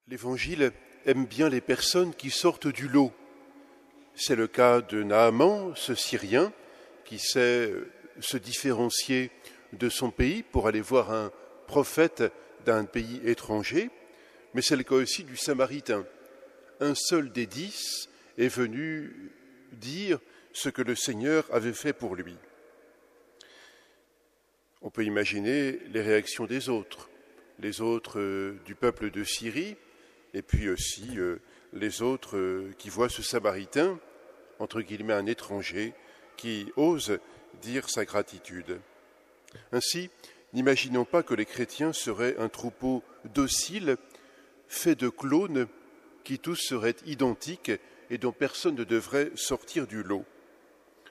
L'Évangile aime bien les personnes qui sortent du lot. C'est le cas de Naaman, ce Syrien, qui sait se différencier de son pays pour aller voir un prophète d'un pays étranger, mais c'est le cas aussi du Samaritain. Un seul des 10 est venu dire ce que le Seigneur avait fait pour lui. On peut imaginer les réactions des autres, les autres du peuple de Syrie, et puis aussi les autres qui voient ce Samaritain, entre guillemets un étranger, qui ose dire sa gratitude. Ainsi, n'imaginons pas que les chrétiens seraient un troupeau docile, fait de clones, qui tous seraient identiques et dont personne ne devrait sortir du lot.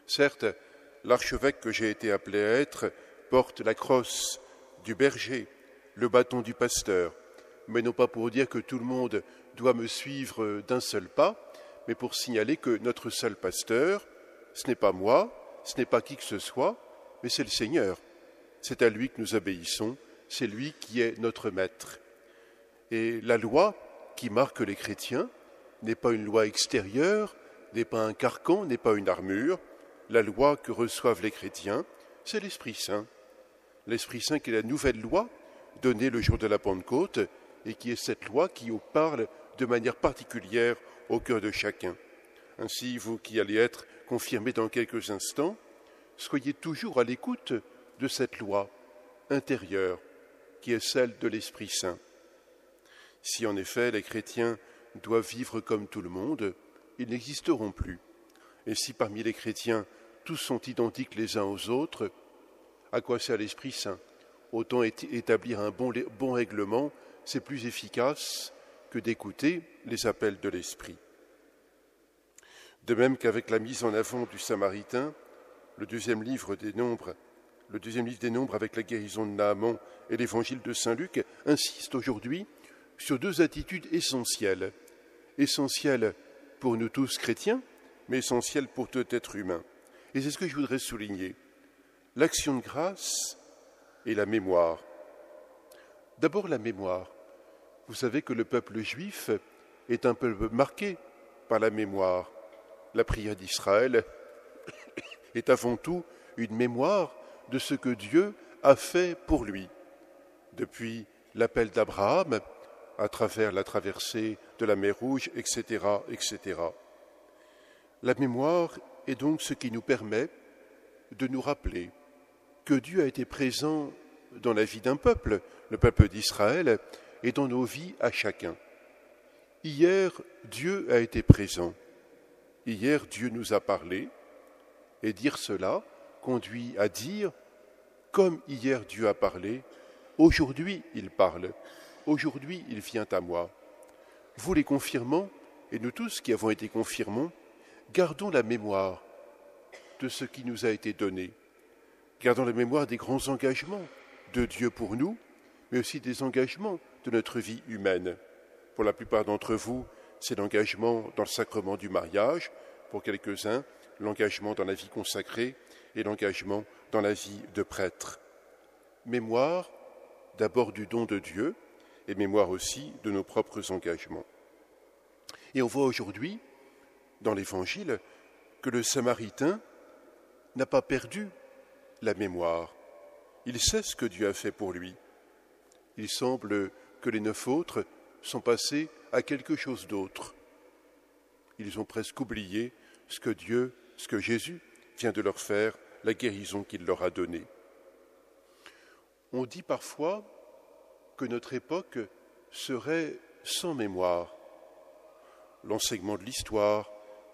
Certes, l'archevêque que j'ai été appelé à être porte la crosse du berger, le bâton du pasteur, mais non pas pour dire que tout le monde doit me suivre d'un seul pas, mais pour signaler que notre seul pasteur, ce n'est pas moi, ce n'est pas qui que ce soit, mais c'est le Seigneur. C'est à lui que nous obéissons, c'est lui qui est notre maître. Et la loi qui marque les chrétiens n'est pas une loi extérieure, n'est pas un carcan, n'est pas une armure. La loi que reçoivent les chrétiens, c'est l'Esprit Saint. L'Esprit Saint qui est la nouvelle loi donnée le jour de la Pentecôte et qui est cette loi qui parle de manière particulière au cœur de chacun. Ainsi, vous qui allez être confirmés dans quelques instants, soyez toujours à l'écoute de cette loi intérieure qui est celle de l'Esprit Saint. Si en effet les chrétiens doivent vivre comme tout le monde, ils n'existeront plus. Et si parmi les chrétiens tous sont identiques les uns aux autres, à quoi sert l'Esprit Saint? Autant établir un bon règlement, c'est plus efficace que d'écouter les appels de l'Esprit. De même qu'avec la mise en avant du Samaritain, le deuxième livre des Nombres avec la guérison de Naaman et l'évangile de Saint Luc insistent aujourd'hui sur deux attitudes essentielles. Essentielles pour nous tous chrétiens, mais essentielles pour tout être humain. Et c'est ce que je voudrais souligner. L'action de grâce et la mémoire. D'abord la mémoire. Vous savez que le peuple juif est un peuple marqué par la mémoire. La prière d'Israël est avant tout une mémoire de ce que Dieu a fait pour lui. Depuis l'appel d'Abraham, à travers la traversée de la mer Rouge, etc., etc. La mémoire est donc ce qui nous permet de nous rappeler que Dieu a été présent dans la vie d'un peuple, le peuple d'Israël, et dans nos vies à chacun. Hier, Dieu a été présent. Hier, Dieu nous a parlé, et dire cela conduit à dire, comme hier Dieu a parlé, aujourd'hui il parle, aujourd'hui il vient à moi. Vous les confirmants, et nous tous qui avons été confirmants, gardons la mémoire de ce qui nous a été donné. Gardons la mémoire des grands engagements de Dieu pour nous, mais aussi des engagements de notre vie humaine. Pour la plupart d'entre vous, c'est l'engagement dans le sacrement du mariage, pour quelques-uns, l'engagement dans la vie consacrée et l'engagement dans la vie de prêtre. Mémoire d'abord du don de Dieu et mémoire aussi de nos propres engagements. Et on voit aujourd'hui, dans l'Évangile, que le Samaritain n'a pas perdu la mémoire. Il sait ce que Dieu a fait pour lui. Il semble que les 9 autres sont passés à quelque chose d'autre. Ils ont presque oublié ce que Jésus vient de leur faire, la guérison qu'il leur a donnée. On dit parfois que notre époque serait sans mémoire. L'enseignement de l'histoire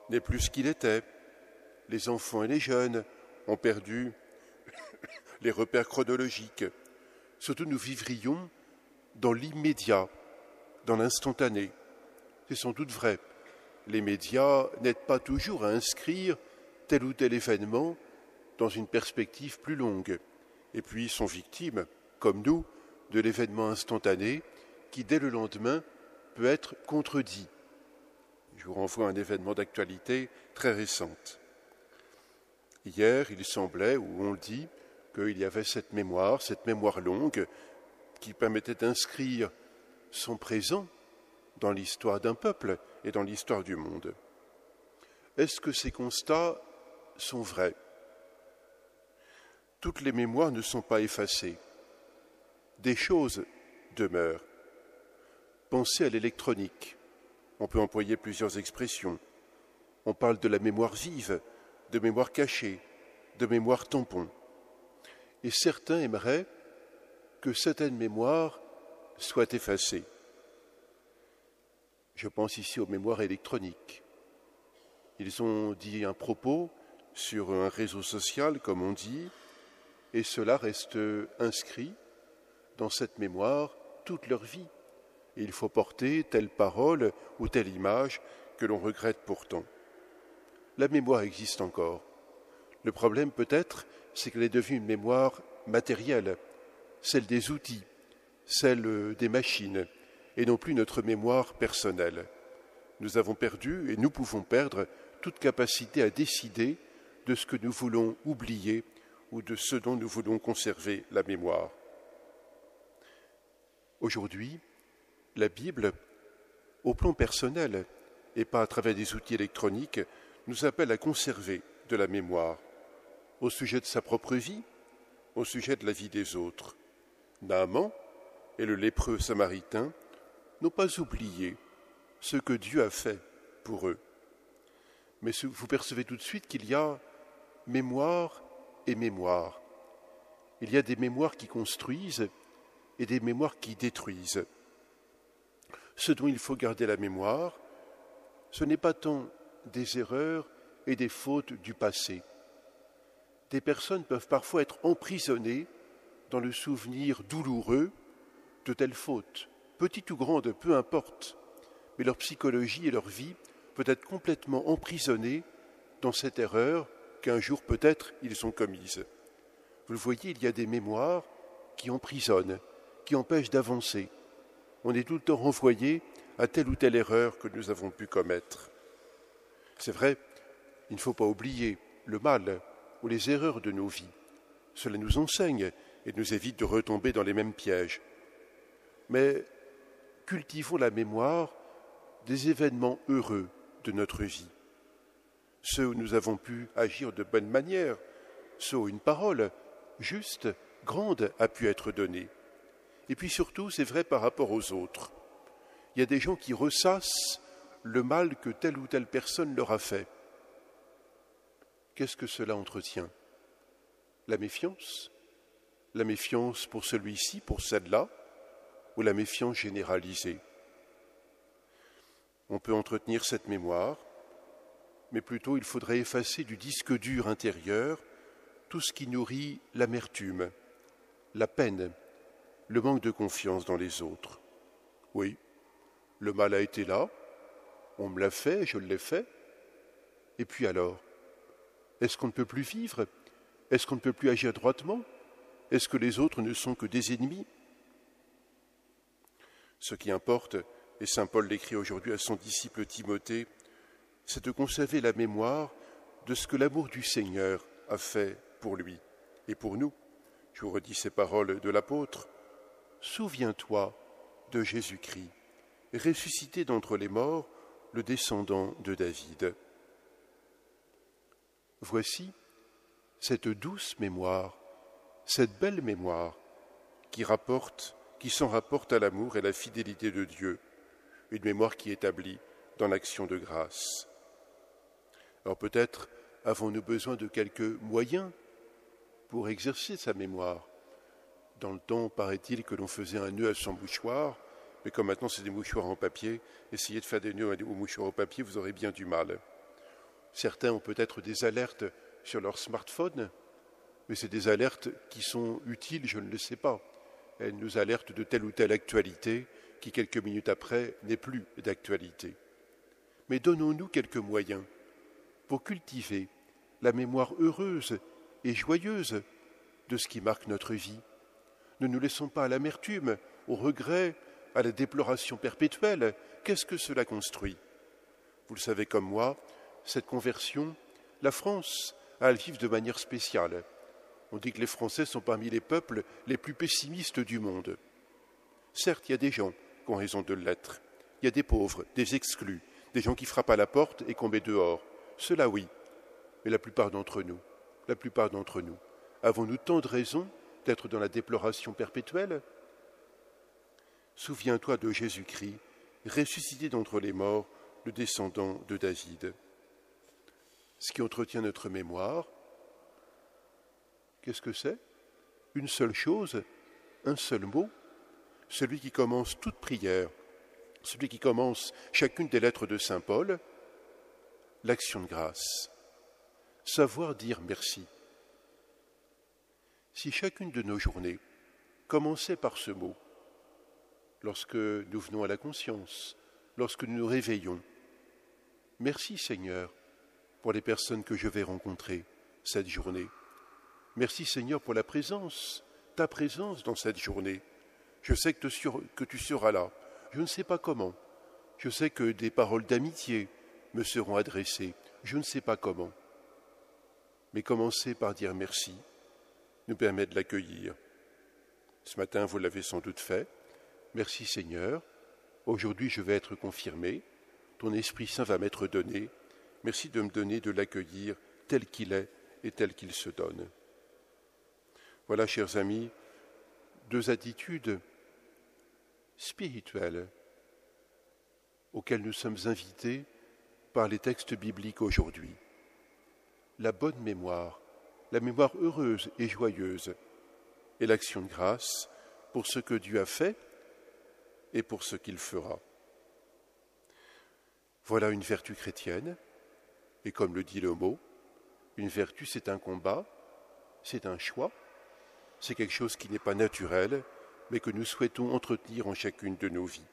n'est plus ce qu'il était. Les enfants et les jeunes ont perdu les repères chronologiques. Surtout, nous vivrions dans l'immédiat, dans l'instantané. C'est sans doute vrai. Les médias n'aident pas toujours à inscrire tel ou tel événement dans une perspective plus longue. Et puis sont victimes, comme nous, de l'événement instantané qui, dès le lendemain, peut être contredit. Je vous renvoie à un événement d'actualité très récente. Hier, il semblait, ou on le dit, qu'il y avait cette mémoire longue, qui permettait d'inscrire son présent dans l'histoire d'un peuple et dans l'histoire du monde. Est-ce que ces constats sont vrais? Toutes les mémoires ne sont pas effacées. Des choses demeurent. Pensez à l'électronique. On peut employer plusieurs expressions. On parle de la mémoire vive, de mémoire cachée, de mémoire tampon. Et certains aimeraient que certaines mémoires soient effacées. Je pense ici aux mémoires électroniques. Ils ont dit un propos sur un réseau social, comme on dit, et cela reste inscrit dans cette mémoire toute leur vie. Et il faut porter telle parole ou telle image que l'on regrette pourtant. La mémoire existe encore. Le problème peut-être, c'est qu'elle est devenue une mémoire matérielle, celle des outils, celle des machines, et non plus notre mémoire personnelle. Nous avons perdu, et nous pouvons perdre, toute capacité à décider de ce que nous voulons oublier ou de ce dont nous voulons conserver la mémoire. Aujourd'hui, la Bible, au plan personnel, et pas à travers des outils électroniques, nous appelle à conserver de la mémoire, au sujet de sa propre vie, au sujet de la vie des autres. Naaman et le lépreux samaritain n'ont pas oublié ce que Dieu a fait pour eux. Mais vous percevez tout de suite qu'il y a mémoire et mémoire. Il y a des mémoires qui construisent et des mémoires qui détruisent. Ce dont il faut garder la mémoire, ce n'est pas tant des erreurs et des fautes du passé. Des personnes peuvent parfois être emprisonnées dans le souvenir douloureux de telles fautes, petites ou grandes, peu importe, mais leur psychologie et leur vie peut être complètement emprisonnée dans cette erreur qu'un jour peut-être ils ont commise. Vous le voyez, il y a des mémoires qui emprisonnent, qui empêchent d'avancer. On est tout le temps renvoyé à telle ou telle erreur que nous avons pu commettre. C'est vrai, il ne faut pas oublier le mal ou les erreurs de nos vies. Cela nous enseigne et nous évite de retomber dans les mêmes pièges. Mais cultivons la mémoire des événements heureux de notre vie. Ceux où nous avons pu agir de bonne manière, ceux où une parole juste, grande a pu être donnée. Et puis surtout, c'est vrai par rapport aux autres. Il y a des gens qui ressassent le mal que telle ou telle personne leur a fait. Qu'est-ce que cela entretient? La méfiance? La méfiance pour celui-ci, pour celle-là, ou la méfiance généralisée? On peut entretenir cette mémoire, mais plutôt il faudrait effacer du disque dur intérieur tout ce qui nourrit l'amertume, la peine, le manque de confiance dans les autres. Oui, le mal a été là, on me l'a fait, je l'ai fait, et puis alors? Est-ce qu'on ne peut plus vivre? Est-ce qu'on ne peut plus agir droitement? Est-ce que les autres ne sont que des ennemis? Ce qui importe, et saint Paul l'écrit aujourd'hui à son disciple Timothée, c'est de conserver la mémoire de ce que l'amour du Seigneur a fait pour lui et pour nous. Je vous redis ces paroles de l'apôtre. Souviens-toi de Jésus-Christ, ressuscité d'entre les morts, le descendant de David. Voici cette douce mémoire, cette belle mémoire qui s'en rapporte à l'amour et la fidélité de Dieu, une mémoire qui est établie dans l'action de grâce. Alors peut-être avons-nous besoin de quelques moyens pour exercer sa mémoire. Dans le temps, paraît-il que l'on faisait un nœud à son mouchoir, mais comme maintenant c'est des mouchoirs en papier, essayez de faire des nœuds aux mouchoirs en papier, vous aurez bien du mal. Certains ont peut-être des alertes sur leur smartphone, mais c'est des alertes qui sont utiles, je ne le sais pas. Elles nous alertent de telle ou telle actualité qui, quelques minutes après, n'est plus d'actualité. Mais donnons-nous quelques moyens pour cultiver la mémoire heureuse et joyeuse de ce qui marque notre vie. Ne nous laissons pas à l'amertume, au regret, à la déploration perpétuelle. Qu'est-ce que cela construit? Vous le savez comme moi, cette conversion, la France a à le vivre de manière spéciale. On dit que les Français sont parmi les peuples les plus pessimistes du monde. Certes, il y a des gens qui ont raison de l'être. Il y a des pauvres, des exclus, des gens qui frappent à la porte et qu'on met dehors. Cela oui, mais la plupart d'entre nous, avons-nous tant de raisons d'être dans la déploration perpétuelle? Souviens-toi de Jésus-Christ, ressuscité d'entre les morts, le descendant de David. Ce qui entretient notre mémoire, qu'est-ce que c'est? Une seule chose, un seul mot, celui qui commence toute prière, celui qui commence chacune des lettres de saint Paul, l'action de grâce. Savoir dire merci. Si chacune de nos journées commençait par ce mot, lorsque nous venons à la conscience, lorsque nous nous réveillons, merci Seigneur pour les personnes que je vais rencontrer cette journée. Merci Seigneur pour la présence, ta présence dans cette journée. Je sais que tu seras là. Je ne sais pas comment. Je sais que des paroles d'amitié me seront adressées. Je ne sais pas comment. Mais commencer par dire merci nous permet de l'accueillir. Ce matin, vous l'avez sans doute fait. Merci Seigneur. Aujourd'hui, je vais être confirmé. Ton Esprit Saint va m'être donné. Merci de me donner de l'accueillir tel qu'il est et tel qu'il se donne. Voilà, chers amis, deux attitudes spirituelles auxquelles nous sommes invités par les textes bibliques aujourd'hui. La bonne mémoire, la mémoire heureuse et joyeuse, et l'action de grâce pour ce que Dieu a fait et pour ce qu'il fera. Voilà une vertu chrétienne, et comme le dit le mot, une vertu c'est un combat, c'est un choix, c'est quelque chose qui n'est pas naturel, mais que nous souhaitons entretenir en chacune de nos vies.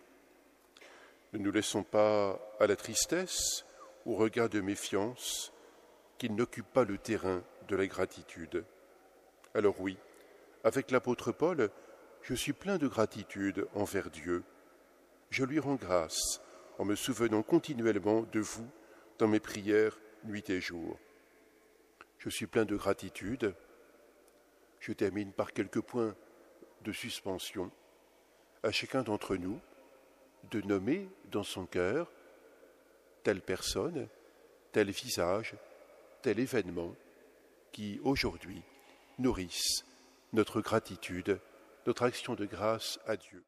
Ne nous laissons pas à la tristesse, au regard de méfiance, qu'il n'occupe pas le terrain de la gratitude. Alors oui, avec l'apôtre Paul, je suis plein de gratitude envers Dieu. Je lui rends grâce en me souvenant continuellement de vous dans mes prières nuit et jour. Je suis plein de gratitude. Je termine par quelques points de suspension. À chacun d'entre nous de nommer dans son cœur telle personne, tel visage, tel événement qui aujourd'hui nourrissent notre gratitude, notre action de grâce à Dieu.